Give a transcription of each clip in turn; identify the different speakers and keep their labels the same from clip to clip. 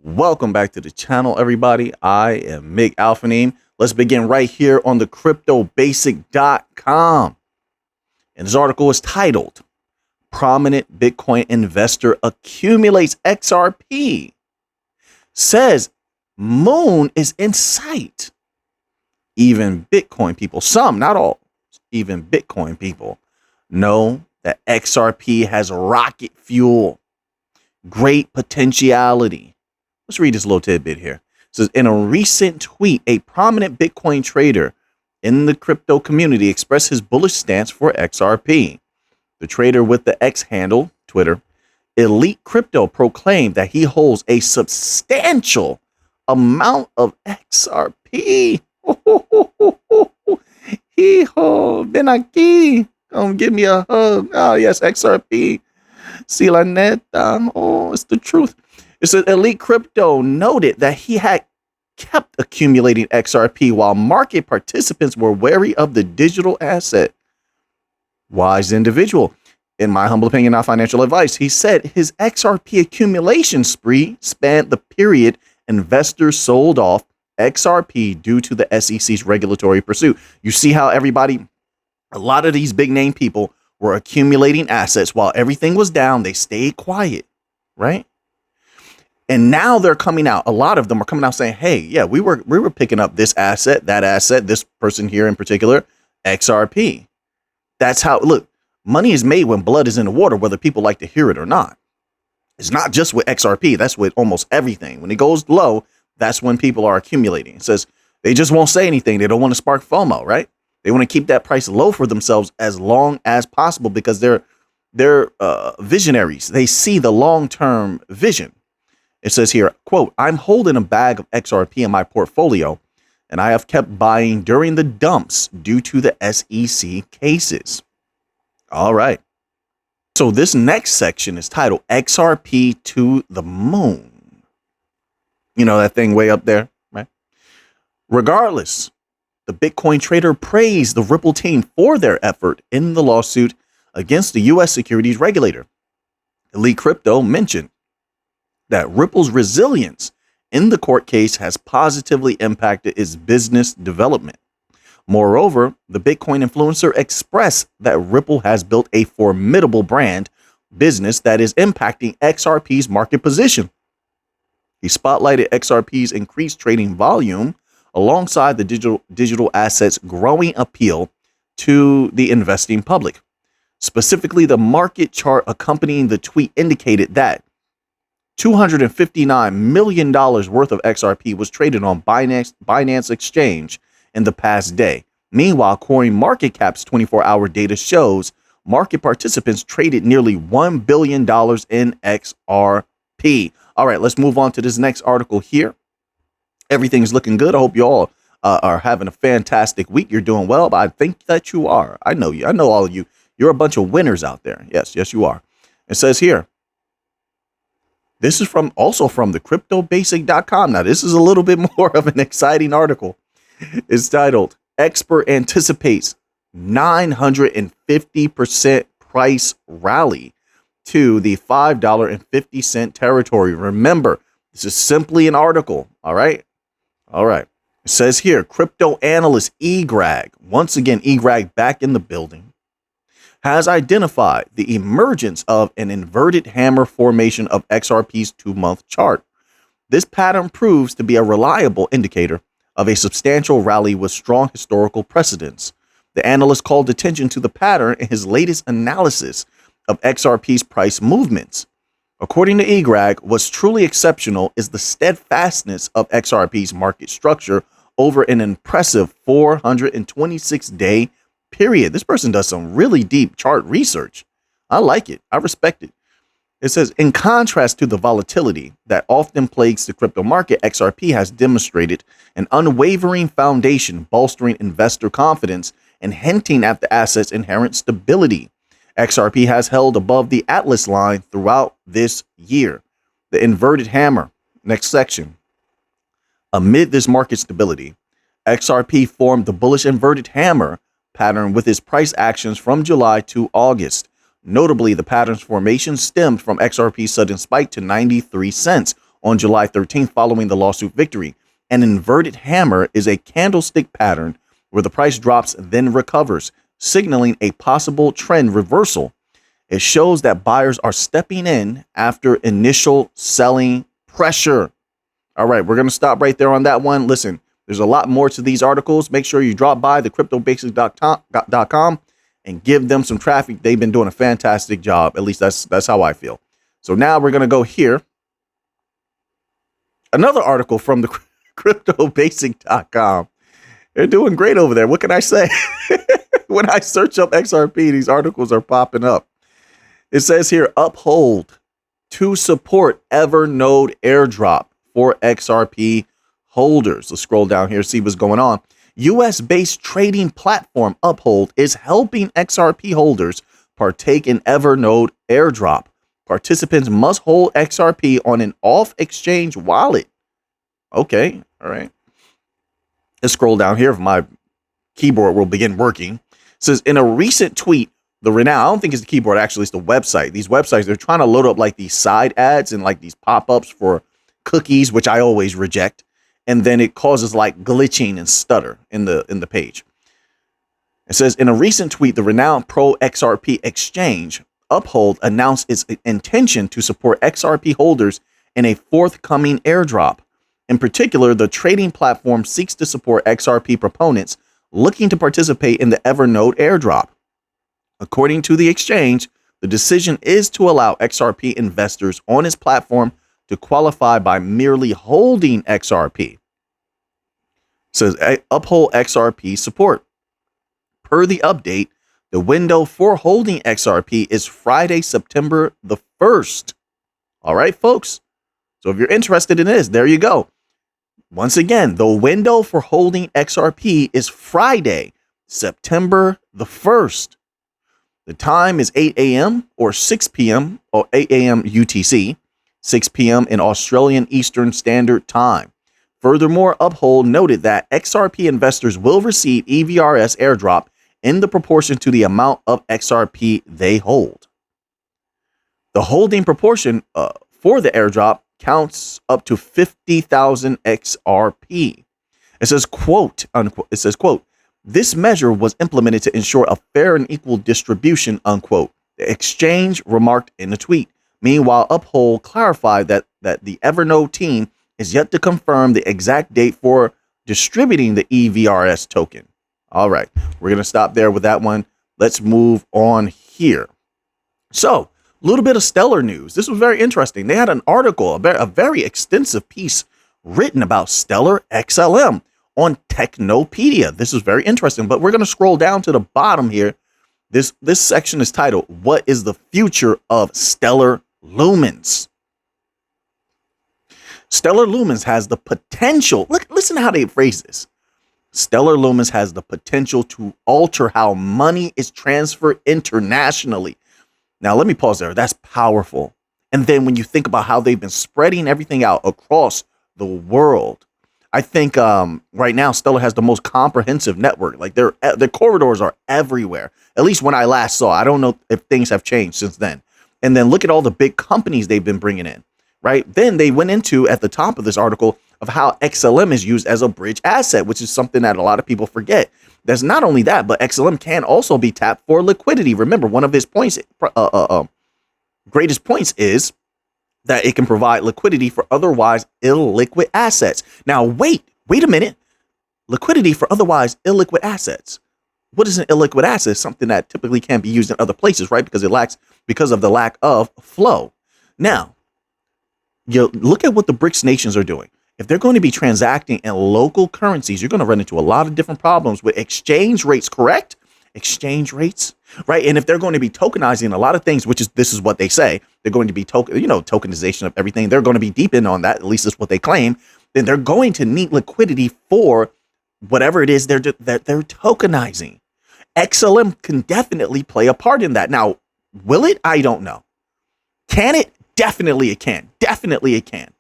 Speaker 1: Welcome back to the channel, everybody. I am Mick Alphaneme. Let's begin right here on the cryptobasic.com. And this article is titled, Prominent Bitcoin Investor Accumulates XRP. Says moon is in sight. Even Bitcoin people, some, not all, even Bitcoin people know that XRP has rocket fuel, great potentiality. Let's read this little tidbit here. It says, in a recent tweet, a prominent Bitcoin trader in the crypto community expressed his bullish stance for XRP. The trader with the X handle, Twitter, Elite Crypto, proclaimed that he holds a substantial amount of XRP. Hijo, ven aquí. Come give me a hug. Oh, yes, XRP. Si la neta. Oh, it's the truth. It says Elite Crypto noted that he had kept accumulating XRP while market participants were wary of the digital asset. Wise individual. In my humble opinion, not financial advice, he said his XRP accumulation spree spanned the period investors sold off XRP due to the SEC's regulatory pursuit. You see how a lot of these big name people were accumulating assets while everything was down. They stayed quiet, right? And now they're coming out. A lot of them are coming out saying, hey, yeah, we were picking up this asset, that asset, this person here in particular, XRP. That's how, look, money is made when blood is in the water, whether people like to hear it or not. It's not just with XRP. That's with almost everything. When it goes low, that's when people are accumulating. It says they just won't say anything. They don't want to spark FOMO, right? They want to keep that price low for themselves as long as possible because they're visionaries. They see the long-term vision. It says here, quote, I'm holding a bag of XRP in my portfolio, and I have kept buying during the dumps due to the SEC cases. All right. So this next section is titled XRP to the moon. You know, that thing way up there, right? Regardless, the Bitcoin trader praised the Ripple team for their effort in the lawsuit against the U.S. securities regulator. Elite Crypto mentioned that Ripple's resilience in the court case has positively impacted its business development. Moreover, the Bitcoin influencer expressed that Ripple has built a formidable brand business that is impacting XRP's market position. He spotlighted XRP's increased trading volume alongside the digital assets' growing appeal to the investing public. Specifically, the market chart accompanying the tweet indicated that $259 million worth of XRP was traded on Binance Exchange in the past day. Meanwhile, CoinMarketCap's 24-hour data shows market participants traded nearly $1 billion in XRP. All right, let's move on to this next article here. Everything's looking good. I hope you all are having a fantastic week. You're doing well, but I think that you are. I know you. I know all of you. You're a bunch of winners out there. Yes, you are. It says here, this is also from the cryptobasic.com. Now, this is a little bit more of an exciting article. It's titled, Expert Anticipates 950% Price Rally to the $5.50 territory. Remember, this is simply an article. All right. All right. It says here, crypto analyst eGrag, once again, eGrag back in the building, has identified the emergence of an inverted hammer formation of XRP's 2-month chart. This pattern proves to be a reliable indicator of a substantial rally with strong historical precedents. The analyst called attention to the pattern in his latest analysis of XRP's price movements. According to eGrag, what's truly exceptional is the steadfastness of XRP's market structure over an impressive 426-day period. This person does some really deep chart research. I like it. I respect it. It says, in contrast to the volatility that often plagues the crypto market, XRP has demonstrated an unwavering foundation, bolstering investor confidence and hinting at the asset's inherent stability. XRP has held above the Atlas line throughout this year. The inverted hammer, next section. Amid this market stability, XRP formed the bullish inverted hammer pattern with its price actions from July to August. Notably, the pattern's formation stemmed from XRP's sudden spike to 93 cents on July 13th following the lawsuit victory. An inverted hammer is a candlestick pattern where the price drops then recovers, signaling a possible trend reversal. It shows that buyers are stepping in after initial selling pressure. All right, we're going to stop right there on that one. Listen, there's a lot more to these articles. Make sure you drop by the cryptobasics.com and give them some traffic. They've been doing a fantastic job. At least that's how I feel. So now we're going to go here. Another article from the cryptobasic.com. They're doing great over there. What can I say? When I search up XRP, these articles are popping up. It says here, uphold to support Evernode airdrop for XRP holders. Let's scroll down here, see what's going on. US-based trading platform Uphold is helping XRP holders partake in Evernode airdrop. Participants must hold XRP on an off-exchange wallet. Okay, all right. Let's scroll down here. If my keyboard will begin working. It says, in a recent tweet, the renowned, I don't think it's the keyboard, actually, it's the website. These websites, they're trying to load up like these side ads and like these pop-ups for cookies, which I always reject. And then it causes like glitching and stutter in the page. It says, in a recent tweet, the renowned pro XRP exchange Uphold announced its intention to support XRP holders in a forthcoming airdrop. In particular, the trading platform seeks to support XRP proponents looking to participate in the Evernode airdrop. According to the exchange, the decision is to allow XRP investors on its platform to qualify by merely holding XRP. It says Uphold XRP support. Per the update, the window for holding XRP is Friday, September the 1st. All right, folks. So if you're interested in this, there you go. Once again, the window for holding XRP is Friday, September the 1st. The time is 8 a.m. or 6 p.m. or 8 a.m. UTC, 6 p.m. in Australian Eastern Standard Time. Furthermore, Uphold noted that XRP investors will receive EVRS airdrop in the proportion to the amount of XRP they hold. The holding proportion for the airdrop counts up to 50,000 XRP. It says, quote, unquote, it says, quote, this measure was implemented to ensure a fair and equal distribution, unquote. The exchange remarked in a tweet. Meanwhile, Uphold clarified that the Evernode team is yet to confirm the exact date for distributing the EVRS token. All right, we're going to stop there with that one. Let's move on here. So, a little bit of Stellar news. This was very interesting. They had an article, a very extensive piece written about Stellar XLM on Technopedia. This is very interesting, but we're going to scroll down to the bottom here. This section is titled, What is the Future of Stellar Lumens? Stellar Lumens has the potential, listen to how they phrase this. Stellar Lumens has the potential to alter how money is transferred internationally. Now, let me pause there. That's powerful. And then when you think about how they've been spreading everything out across the world, I think right now Stellar has the most comprehensive network. Like their corridors are everywhere. At least when I last saw. I don't know if things have changed since then. And then look at all the big companies they've been bringing in, right? Then they went into, at the top of this article, of how XLM is used as a bridge asset, which is something that a lot of people forget. There's not only that, but XLM can also be tapped for liquidity. Remember, one of his points, greatest points is that it can provide liquidity for otherwise illiquid assets. Now, wait a minute. Liquidity for otherwise illiquid assets. What is an illiquid asset? Something that typically can't be used in other places, right? Because of the lack of flow. Now, you look at what the BRICS nations are doing. If they're going to be transacting in local currencies, you're going to run into a lot of different problems with exchange rates, correct? Exchange rates, right? And if they're going to be tokenizing a lot of things, this is what they say, they're going to be tokenization of everything. They're going to be deep in on that. At least that's what they claim. Then they're going to need liquidity for whatever it is they're tokenizing. XLM can definitely play a part in that. Now, will it? I don't know. Can it? Definitely it can. Definitely it can.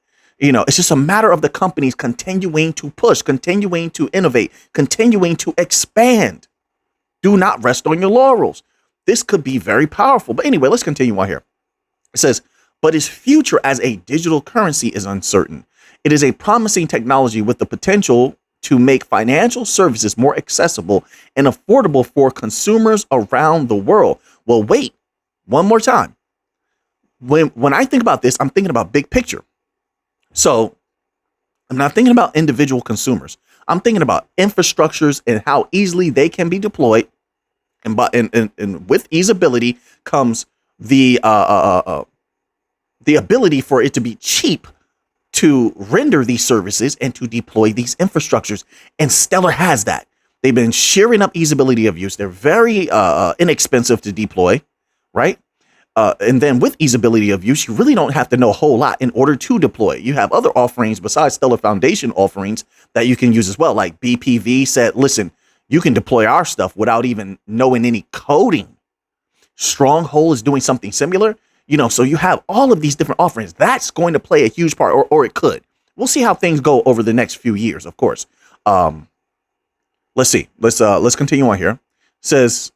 Speaker 1: It's just a matter of the companies continuing to push, continuing to innovate, continuing to expand. Do not rest on your laurels. This could be very powerful. But anyway, let's continue on here. It says, but its future as a digital currency is uncertain. It is a promising technology with the potential to make financial services more accessible and affordable for consumers around the world. Well, wait, one more time. When I think about this, I'm thinking about big picture. So I'm not thinking about individual consumers. I'm thinking about infrastructures and how easily they can be deployed. And with easeability comes the ability for it to be cheap to render these services and to deploy these infrastructures. And Stellar has that. They've been sharing up easeability of use. They're very inexpensive to deploy, right? And then with easeability of use, you really don't have to know a whole lot in order to deploy. You have other offerings besides Stellar Foundation offerings that you can use as well. Like BPV said, listen, you can deploy our stuff without even knowing any coding. Stronghold is doing something similar. So you have all of these different offerings. That's going to play a huge part, or it could. We'll see how things go over the next few years, of course. Let's see. Let's continue on here. It says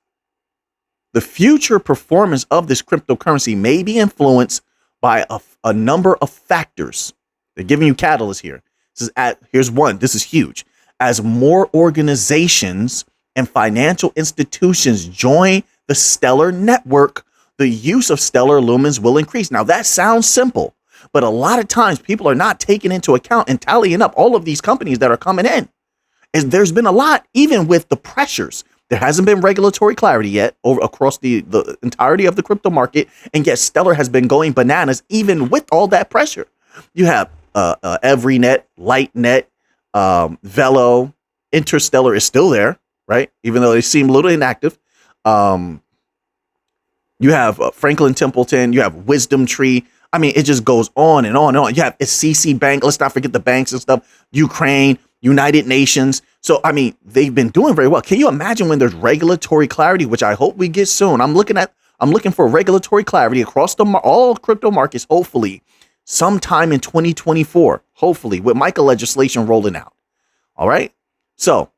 Speaker 1: the future performance of this cryptocurrency may be influenced by a number of factors. They're giving you catalysts here. This is here's one. This is huge. As more organizations and financial institutions join the Stellar network, the use of Stellar lumens will increase. Now, that sounds simple, but a lot of times people are not taking into account and tallying up all of these companies that are coming in. And there's been a lot, even with the pressures. There hasn't been regulatory clarity yet across the entirety of the crypto market, and yet Stellar has been going bananas even with all that pressure. You have EveryNet, LightNet, Velo, Interstellar is still there, right? Even though they seem a little inactive. You have Franklin Templeton. You have Wisdom Tree. I mean, it just goes on and on and on. You have CC Bank. Let's not forget the banks and stuff. Ukraine, United Nations. So, I mean, they've been doing very well. Can you imagine when there's regulatory clarity, which I hope we get soon? I'm looking for regulatory clarity across all crypto markets, hopefully sometime in 2024, hopefully with Mica legislation rolling out. All right. So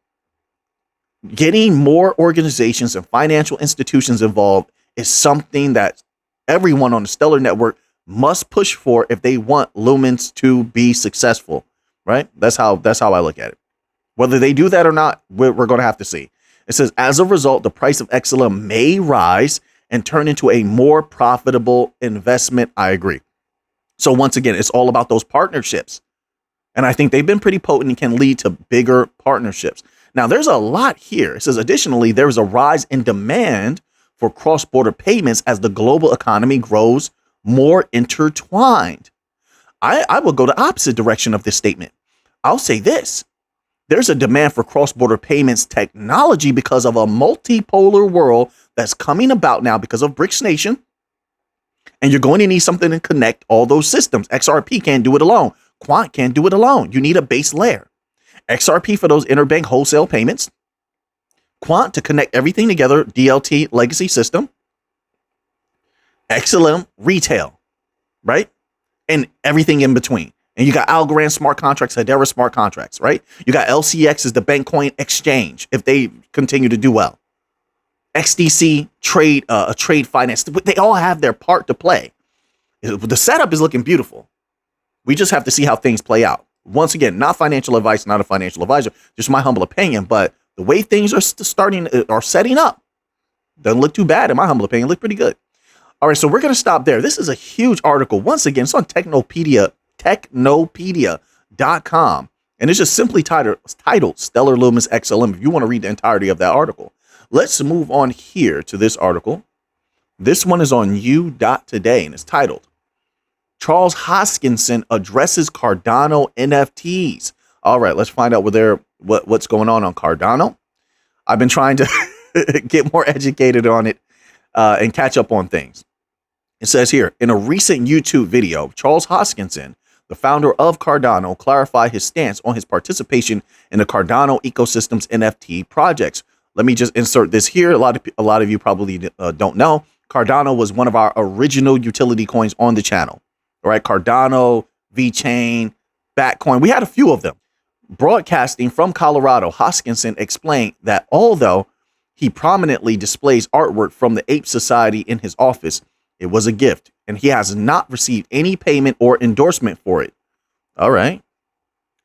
Speaker 1: getting more organizations and financial institutions involved is something that everyone on the Stellar network must push for if they want Lumens to be successful, right? That's how I look at it. Whether they do that or not, we're going to have to see. It says, as a result, the price of XLM may rise and turn into a more profitable investment. I agree. So once again, it's all about those partnerships. And I think they've been pretty potent and can lead to bigger partnerships. Now, there's a lot here. It says, additionally, there is a rise in demand for cross-border payments as the global economy grows more intertwined. I will go the opposite direction of this statement. I'll say this. There's a demand for cross-border payments technology because of a multipolar world that's coming about now because of BRICS Nation. And you're going to need something to connect all those systems. XRP can't do it alone. Quant can't do it alone. You need a base layer. XRP for those interbank wholesale payments. Quant to connect everything together, DLT legacy system. XLM retail, right? And everything in between. And you got Algorand smart contracts, Hedera smart contracts, right? You got LCX as the bank coin exchange if they continue to do well. XDC trade finance. They all have their part to play. The setup is looking beautiful. We just have to see how things play out. Once again, not financial advice, not a financial advisor, just my humble opinion. But the way things are setting up doesn't look too bad, in my humble opinion. Look pretty good. All right, so we're going to stop there. This is a huge article. Once again, it's on technopedia.com. And it's just simply titled Stellar Lumens XLM if you want to read the entirety of that article. Let's move on here to this article. This one is on u.today and it's titled Charles Hoskinson addresses Cardano NFTs. All right, let's find out what's going on Cardano. I've been trying to get more educated on it and catch up on things. It says here, in a recent YouTube video, Charles Hoskinson, the founder of Cardano, clarified his stance on his participation in the Cardano ecosystem's NFT projects. Let me just insert this here. A lot of you probably don't know. Cardano was one of our original utility coins on the channel. All right, Cardano, VeChain, Batcoin. We had a few of them. Broadcasting from Colorado, Hoskinson explained that although he prominently displays artwork from the Ape Society in his office, It was a gift, and he has not received any payment or endorsement for it. All right.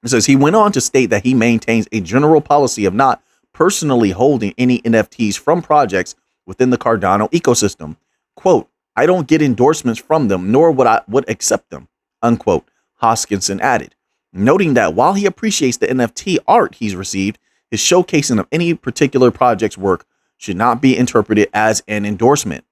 Speaker 1: It says he went on to state that he maintains a general policy of not personally holding any NFTs from projects within the Cardano ecosystem. Quote, I don't get endorsements from them, nor would accept them, unquote, Hoskinson added, noting that while he appreciates the NFT art he's received, his showcasing of any particular project's work should not be interpreted as an endorsement.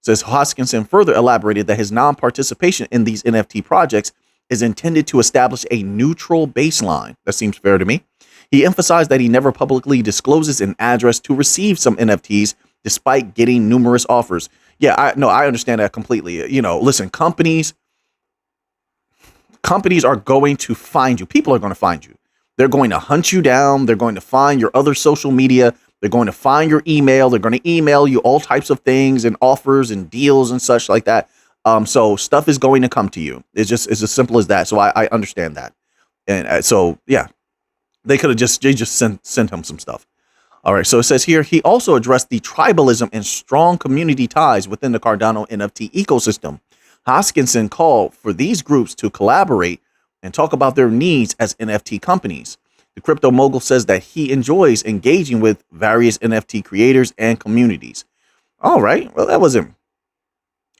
Speaker 1: Says Hoskinson further elaborated that his non-participation in these NFT projects is intended to establish a neutral baseline. That seems fair to me. He emphasized that he never publicly discloses an address to receive some NFTs despite getting numerous offers. Yeah, I understand that completely. You know, listen, companies are going to find you. People are going to find you. They're going to hunt you down. They're going to find your other social media. They're going to find your email. They're going to email you all types of things and offers and deals and such like that. So stuff is going to come to you. It's as simple as that. So I understand that. And so, yeah, they could have just sent him some stuff. All right. So it says here, he also addressed the tribalism and strong community ties within the Cardano NFT ecosystem. Hoskinson called for these groups to collaborate and talk about their needs as NFT companies. The crypto mogul says that he enjoys engaging with various NFT creators and communities. All right. Well, that wasn't.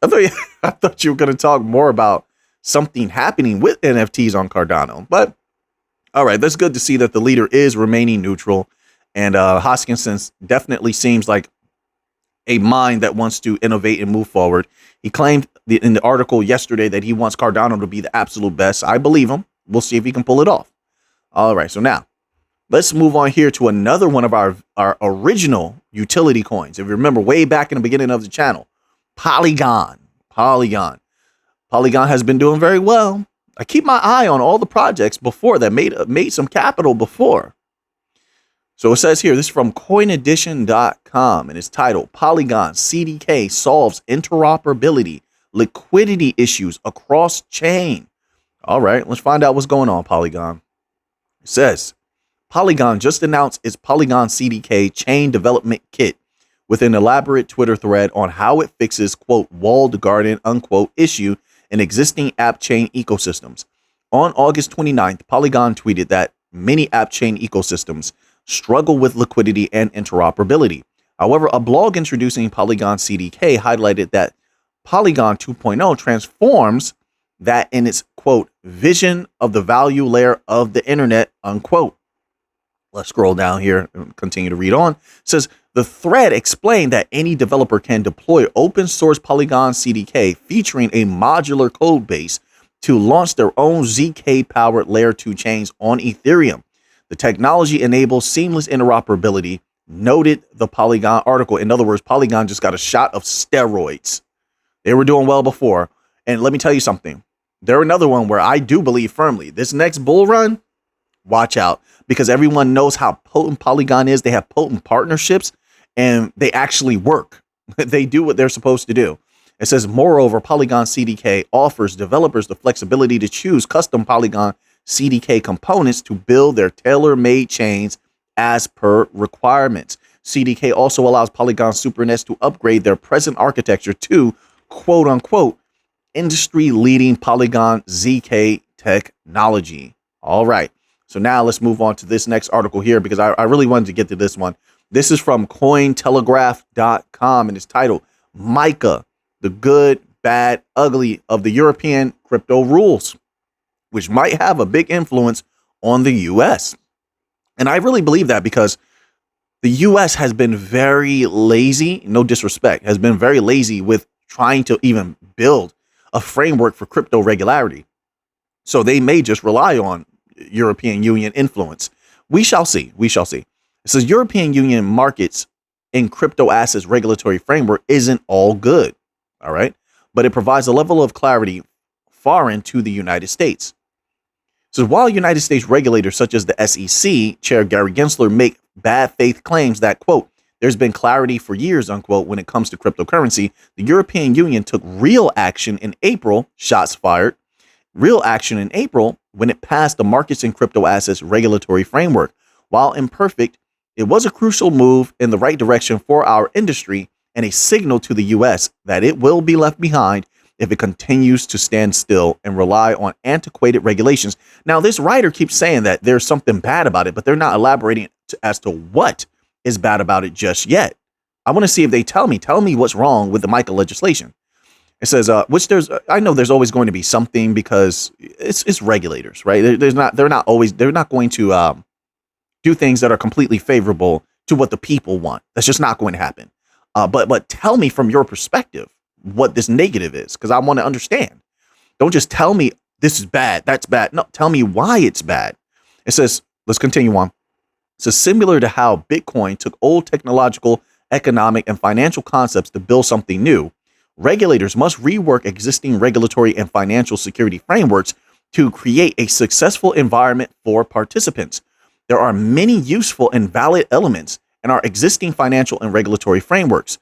Speaker 1: I thought you were going to talk more about something happening with NFTs on Cardano. But all right, that's good to see that the leader is remaining neutral. And Hoskinson definitely seems like a mind that wants to innovate and move forward. He claimed in the article yesterday that he wants Cardano to be the absolute best. I believe him. We'll see if he can pull it off. All right, so now let's move on here to another one of our original utility coins. If you remember way back in the beginning of the channel, Polygon. Polygon has been doing very well. I keep my eye on all the projects before that made some capital before. So it says here, this is from coinedition.com, and it's titled Polygon CDK solves interoperability liquidity issues across chain. All right, let's find out what's going on, Polygon. It says Polygon just announced its Polygon CDK chain development kit with an elaborate Twitter thread on how it fixes, quote, walled garden, unquote, issue in existing app chain ecosystems. On August 29th, Polygon tweeted that many app chain ecosystems struggle with liquidity and interoperability. However, a blog introducing Polygon CDK highlighted that Polygon 2.0 transforms that in its, quote, vision of the value layer of the internet, unquote. Let's scroll down here and continue to read on. It says, the thread explained that any developer can deploy open source Polygon CDK featuring a modular code base to launch their own ZK powered layer 2 chains on Ethereum. The technology enables seamless interoperability, noted the Polygon article. In other words, Polygon just got a shot of steroids. They were doing well before. And let me tell you something. They're another one where I do believe firmly this next bull run, watch out, because everyone knows how potent Polygon is. They have potent partnerships and they actually work. They do what they're supposed to do. It says, moreover, Polygon CDK offers developers the flexibility to choose custom Polygon CDK components to build their tailor-made chains as per requirements. CDK also allows Polygon SuperNets to upgrade their present architecture to, quote unquote, industry-leading Polygon ZK technology. All right. So now let's move on to this next article here because I really wanted to get to this one. This is from Cointelegraph.com and it's titled Mica, the good, bad, ugly of the European crypto rules, which might have a big influence on the US. And I really believe that because the US has been very lazy, no disrespect, has been very lazy with trying to even build a framework for crypto regularity. So they may just rely on European Union influence. We shall see. We shall see. It says European Union markets in crypto assets regulatory framework isn't all good. All right. But it provides a level of clarity foreign to the United States. So while United States regulators such as the SEC, Chair Gary Gensler, make bad faith claims that, quote, there's been clarity for years, unquote, when it comes to cryptocurrency, the European Union took real action in April, shots fired, real action in April when it passed the markets in crypto assets regulatory framework. While imperfect, it was a crucial move in the right direction for our industry and a signal to the US that it will be left behind if it continues to stand still and rely on antiquated regulations. Now, this writer keeps saying that there's something bad about it, but they're not elaborating as to what is bad about it just yet. I want to see if they tell me what's wrong with the Mica legislation. It says, I know there's always going to be something because it's regulators, right? They're not going to do things that are completely favorable to what the people want. That's just not going to happen. But tell me from your perspective what this negative is, because I want to understand. Don't just tell me this is bad, that's bad. No, tell me why it's bad. It says, let's continue on. So similar to how Bitcoin took old technological, economic, and financial concepts to build something new, regulators must rework existing regulatory and financial security frameworks to create a successful environment for participants. There are many useful and valid elements in our existing financial and regulatory frameworks.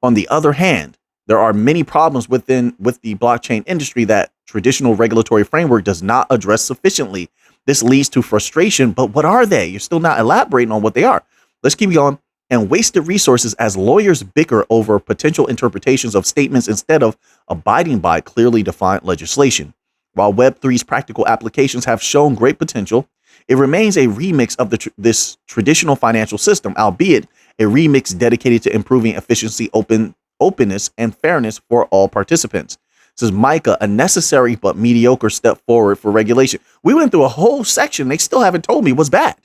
Speaker 1: On the other hand, there are many problems with the blockchain industry that traditional regulatory framework does not address sufficiently. This leads to frustration, but what are they? You're still not elaborating on what they are. Let's keep going. And wasted resources as lawyers bicker over potential interpretations of statements instead of abiding by clearly defined legislation. While Web3's practical applications have shown great potential, it remains a remix of this traditional financial system, albeit a remix dedicated to improving efficiency, openness, and fairness for all participants. This is Mica, a necessary but mediocre step forward for regulation. We went through a whole section. They still haven't told me what's bad.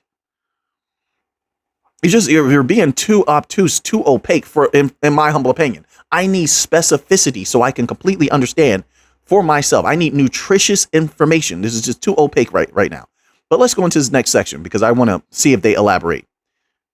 Speaker 1: You're being too obtuse, too opaque in my humble opinion. I need specificity so I can completely understand for myself. I need nutritious information. This is just too opaque right now. But let's go into this next section because I want to see if they elaborate.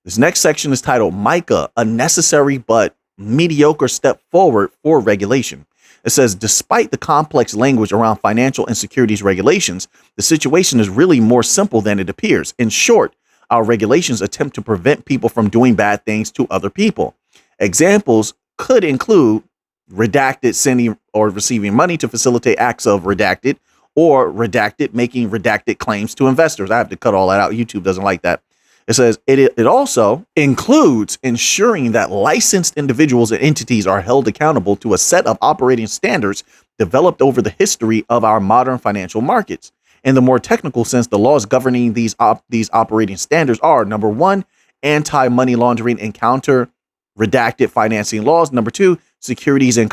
Speaker 1: This next section is titled Mica, a necessary but mediocre step forward for regulation. It says, despite the complex language around financial and securities regulations, the situation is really more simple than it appears. In short, our regulations attempt to prevent people from doing bad things to other people. Examples could include redacted sending or receiving money to facilitate acts of redacted, or redacted making redacted claims to investors. I have to cut all that out. YouTube doesn't like that. It says it also includes ensuring that licensed individuals and entities are held accountable to a set of operating standards developed over the history of our modern financial markets. In the more technical sense, the laws governing these operating standards are, number one, anti-money laundering and counter redacted financing laws. Number two, securities and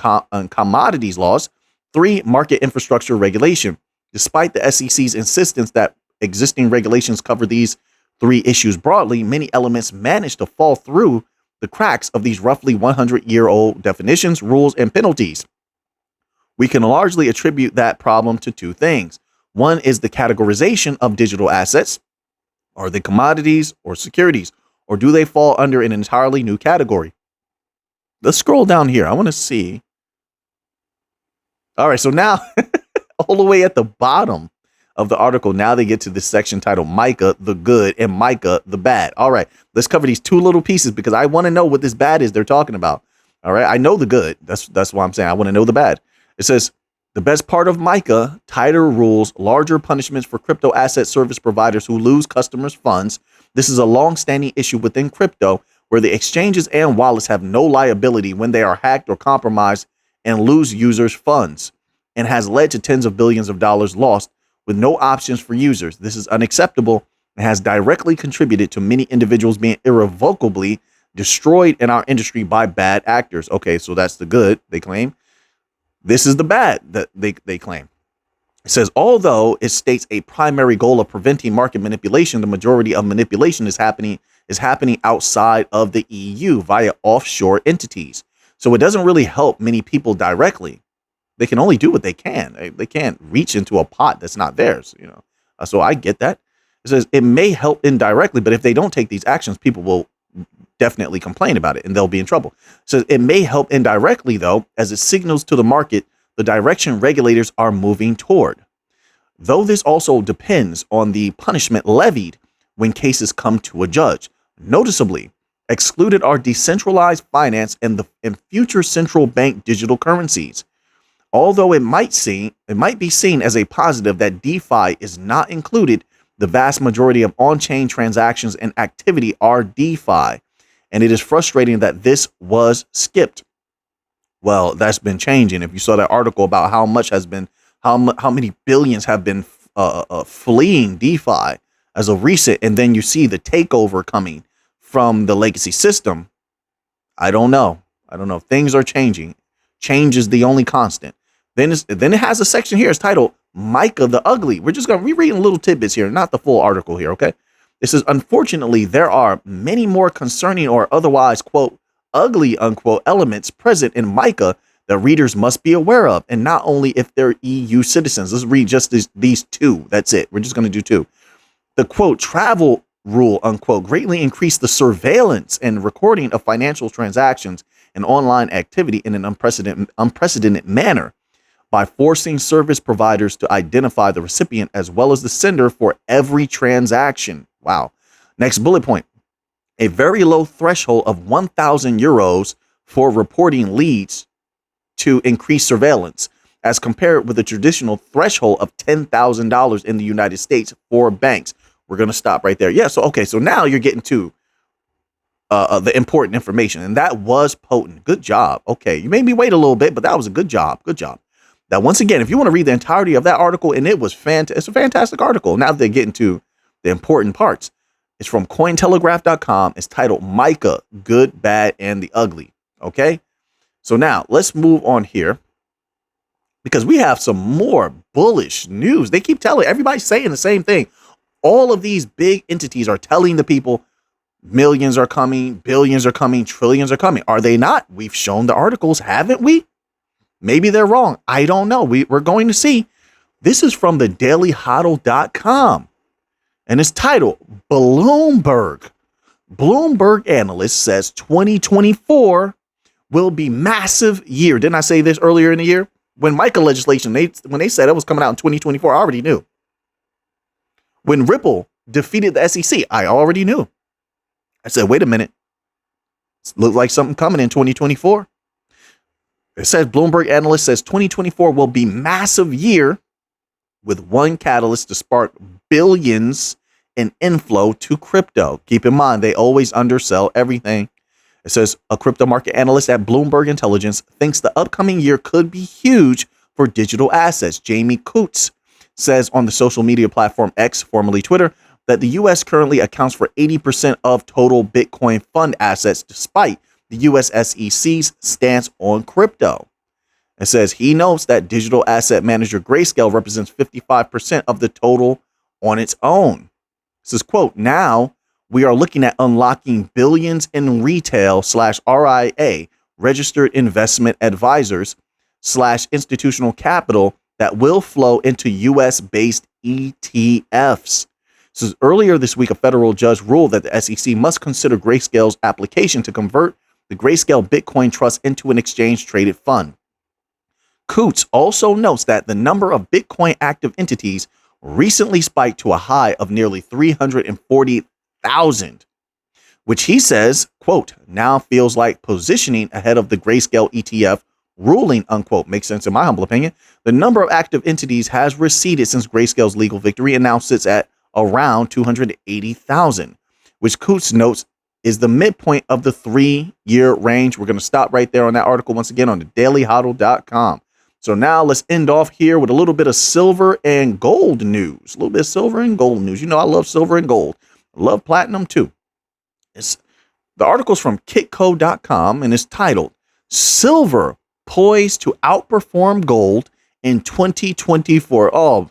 Speaker 1: commodities laws. Three, market infrastructure regulation. Despite the SEC's insistence that existing regulations cover these three issues broadly, many elements manage to fall through the cracks of these roughly 100-year-old definitions, rules, and penalties. We can largely attribute that problem to two things. One is the categorization of digital assets. Are they commodities or securities, or do they fall under an entirely new category? Let's scroll down here. I want to see. All right, so now all the way at the bottom of the article, now they get to this section titled Mica the Good and Mica the Bad. All right, let's cover these two little pieces because I want to know what this bad is they're talking about. All right, I know the good. That's why I'm saying I want to know the bad. It says the best part of Mica, tighter rules, larger punishments for crypto asset service providers who lose customers' funds. This is a long-standing issue within crypto where the exchanges and wallets have no liability when they are hacked or compromised and lose users' funds, and has led to tens of billions of dollars lost with no options for users. This is unacceptable and has directly contributed to many individuals being irrevocably destroyed in our industry by bad actors. Okay, so that's the good, they claim. This is the bad that they claim. It says, although it states a primary goal of preventing market manipulation, the majority of manipulation is happening outside of the EU via offshore entities. So it doesn't really help many people directly. They can only do what they can. They can't reach into a pot that's not theirs, you know. So I get that. It says it may help indirectly, but if they don't take these actions, people will definitely complain about it and they'll be in trouble. So it may help indirectly, though, as it signals to the market the direction regulators are moving toward. Though this also depends on the punishment levied when cases come to a judge. Noticeably, excluded are decentralized finance and future central bank digital currencies. Although it might be seen as a positive that DeFi is not included, the vast majority of on-chain transactions and activity are DeFi. and it is frustrating that this was skipped. Well, that's been changing. If you saw that article about how much has been, how many billions have been fleeing DeFi as of recent, and then you see the takeover coming from the legacy system. I don't know. Things are changing. Change is the only constant. Then it has a section here. It's titled Mica the Ugly. We're just going to be reading little tidbits here, not the full article here, okay? It says, unfortunately, there are many more concerning or otherwise, quote, ugly, unquote, elements present in Mica that readers must be aware of, and not only if they're EU citizens. Let's read just these two. That's it. We're just going to do two. The, quote, travel rule, unquote, greatly increased the surveillance and recording of financial transactions and online activity in an unprecedented manner by forcing service providers to identify the recipient as well as the sender for every transaction. Wow. Next bullet point. A very low threshold of 1,000 euros for reporting leads to increased surveillance, as compared with the traditional threshold of $10,000 in the United States for banks. We're going to stop right there. Yeah. So now you're getting to the important information, and that was potent. Good job. Okay. You made me wait a little bit, but that was a good job. Good job. Now, once again, if you want to read the entirety of that article, and it was it's a fantastic article. Now they get into the important parts. It's from Cointelegraph.com. It's titled Mica, Good, Bad, and the Ugly. Okay. So now let's move on here, because we have some more bullish news. They keep telling, everybody's saying the same thing. All of these big entities are telling the people millions are coming, billions are coming, trillions are coming. Are they not? We've shown the articles, haven't we? Maybe they're wrong. I don't know. We're going to see. This is from the dailyhodl.com, and it's titled Bloomberg. Bloomberg analyst says 2024 will be massive year. Didn't I say this earlier in the year? When Mica legislation, when they said it was coming out in 2024, I already knew. When Ripple defeated the SEC, I already knew. I said, wait a minute. It looks like something coming in 2024. It says Bloomberg analyst says 2024 will be massive year with one catalyst to spark billions in inflow to crypto. Keep in mind, they always undersell everything. It says a crypto market analyst at Bloomberg Intelligence thinks the upcoming year could be huge for digital assets. Jamie Coates says on the social media platform X, formerly Twitter, that the U.S. currently accounts for 80% of total Bitcoin fund assets, despite the U.S. SEC's stance on crypto. It says he notes that digital asset manager Grayscale represents 55% of the total on its own. It says, quote, now we are looking at unlocking billions in retail / RIA, registered investment advisors / institutional capital that will flow into U.S. based ETFs. Says earlier this week, a federal judge ruled that the SEC must consider Grayscale's application to convert the Grayscale Bitcoin Trust into an exchange-traded fund. Coots also notes that the number of Bitcoin active entities recently spiked to a high of nearly 340,000, which he says, quote, now feels like positioning ahead of the Grayscale ETF ruling, unquote. Makes sense in my humble opinion. The number of active entities has receded since Grayscale's legal victory and now sits at around 280,000, which Coots notes is the midpoint of the 3-year range. We're going to stop right there on that article once again on the dailyhodl.com. So now let's end off here with a little bit of silver and gold news. A little bit of silver and gold news. You know, I love silver and gold. I love platinum too. The article's from kitco.com and it's titled Silver Poised to Outperform Gold in 2024. Oh,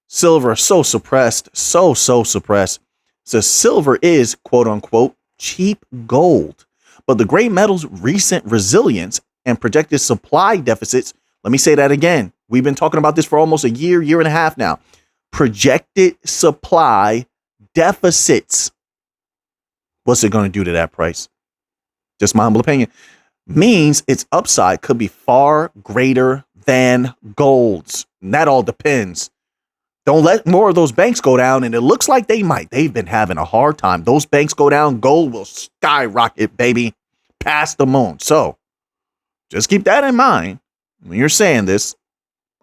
Speaker 1: silver so suppressed, so suppressed. So silver is, quote unquote, cheap gold. But the gray metal's recent resilience and projected supply deficits, let me say that again. We've been talking about this for almost a year and a half now. Projected supply deficits. What's it going to do to that price? Just my humble opinion. Means its upside could be far greater than gold's. And that all depends. Don't let more of those banks go down, and it looks like they might. They've been having a hard time. Those banks go down, gold will skyrocket, baby, past the moon. So just keep that in mind when you're saying this.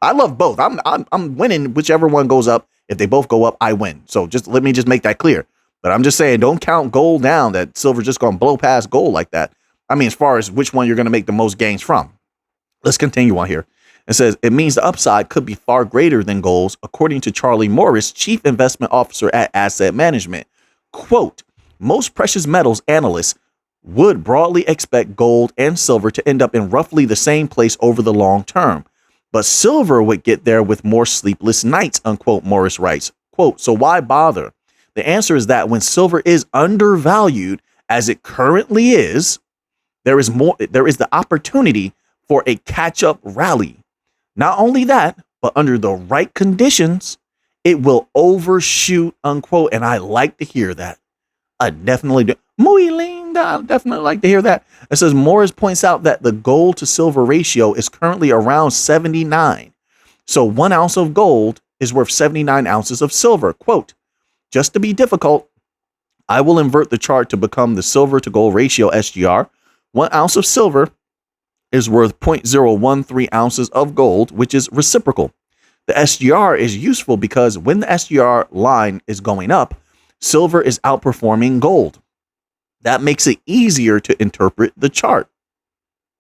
Speaker 1: I love both. I'm winning whichever one goes up. If they both go up, I win. So let me make that clear. But I'm just saying, don't count gold down that silver's just going to blow past gold like that. I mean, as far as which one you're going to make the most gains from. Let's continue on here. It says, it means the upside could be far greater than gold's, according to Charlie Morris, chief investment officer at Asset Management. Quote, most precious metals analysts would broadly expect gold and silver to end up in roughly the same place over the long term. But silver would get there with more sleepless nights, unquote, Morris writes. Quote, so why bother? The answer is that when silver is undervalued, as it currently is, there is the opportunity for a catch-up rally. Not only that, but under the right conditions, it will overshoot, unquote. And I like to hear that. I definitely do. Muy linda. I definitely like to hear that. It says Morris points out that the gold to silver ratio is currently around 79. So 1 ounce of gold is worth 79 ounces of silver. Quote, just to be difficult, I will invert the chart to become the silver to gold ratio SGR. 1 ounce of silver is worth 0.013 ounces of gold, which is reciprocal. The SGR is useful because when the SGR line is going up, silver is outperforming gold. That makes it easier to interpret the chart.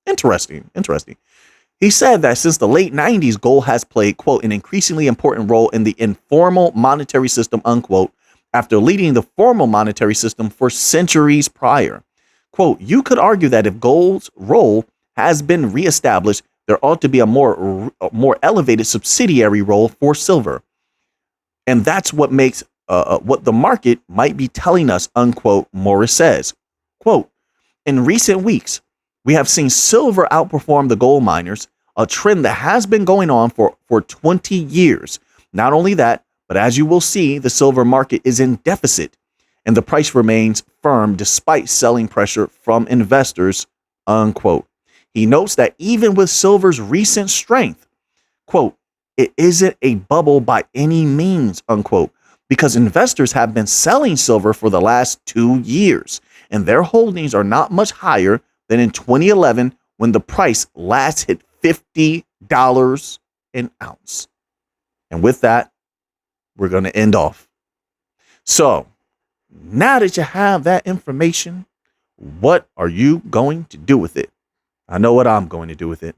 Speaker 1: Interesting. He said that since the late 90s, gold has played, quote, an increasingly important role in the informal monetary system, unquote, after leading the formal monetary system for centuries prior. Quote, you could argue that if gold's role has been reestablished, there ought to be a more elevated subsidiary role for silver. And that's what makes what the market might be telling us, unquote, Morris says. Quote, in recent weeks, we have seen silver outperform the gold miners, a trend that has been going on for 20 years. Not only that, but as you will see, the silver market is in deficit and the price remains firm despite selling pressure from investors, unquote. He notes that even with silver's recent strength, quote, it isn't a bubble by any means, unquote, because investors have been selling silver for the last 2 years and their holdings are not much higher than in 2011 when the price last hit $50 an ounce. And with that, we're going to end off. So now that you have that information, what are you going to do with it? I know what I'm going to do with it.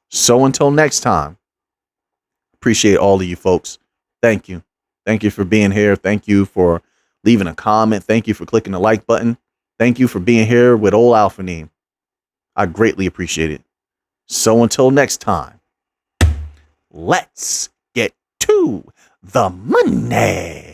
Speaker 1: So until next time, appreciate all of you folks. Thank you. Thank you for being here. Thank you for leaving a comment. Thank you for clicking the like button. Thank you for being here with old Alphanine. I greatly appreciate it. So until next time, let's get to the money.